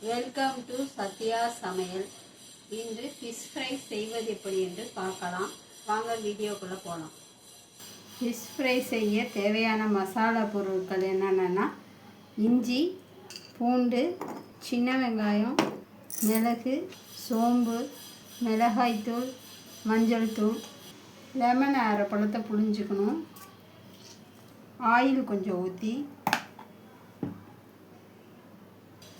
Welcome to Sathya சமையல். இன்று fish fry செய்வது எப்படி என்று பார்க்கலாம். வாங்க வீடியோக்குள்ளே போகலாம். ஃபிஷ் ஃப்ரை செய்ய தேவையான மசாலா பொருட்கள் என்னென்னா இஞ்சி, பூண்டு, சின்ன வெங்காயம், மிளகு, சோம்பு, மிளகாய்த்தூள், மஞ்சள் தூள், லெமன் அரை பழத்தை புழிஞ்சிக்கணும், ஆயில் கொஞ்சம் ஊற்றி,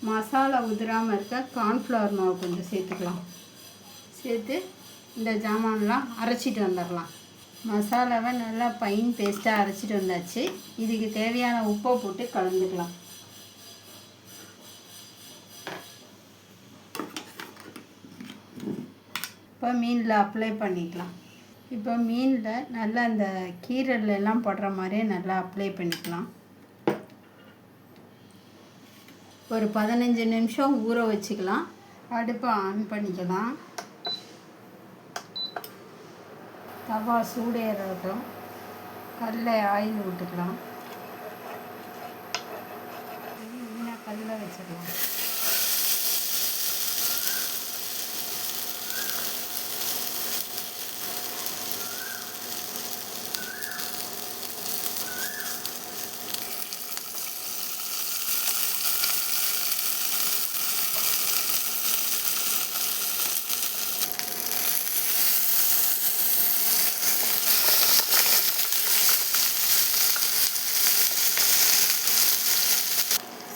மசாலா உதிராமல் இருக்க கார்ன்ஃப்ளவர் மாவு கொஞ்சம் சேர்த்துக்கலாம். சேர்த்து இந்த ஜாமான்லாம் அரைச்சிட்டு வந்துடலாம். மசாலாவை நல்லா பைன் பேஸ்ட்டாக அரைச்சிட்டு வந்தாச்சு. இதுக்கு தேவையான உப்பை போட்டு கலந்துக்கலாம். இப்போ மீனில் அப்ளை பண்ணிக்கலாம். இப்போ மீனில் நல்லா அந்த கீரல்லாம் போடுற மாதிரியே நல்லா அப்ளை பண்ணிக்கலாம். ஒரு 15 நிமிஷம் ஊற வச்சுக்கலாம். அடுப்பை ஆன் பண்ணிக்கலாம். தவா சூடேறட்டும். கல்லை ஆயில் விட்டுக்கலாம். கல்லை வச்சுக்கலாம்.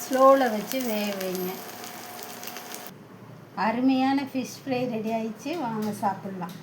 ஸ்லோவில் வச்சு வேக வைங்க. அருமையான ஃபிஷ் ஃப்ரை ரெடி ஆகிடுச்சு. வாங்க சாப்பிட்லாம்.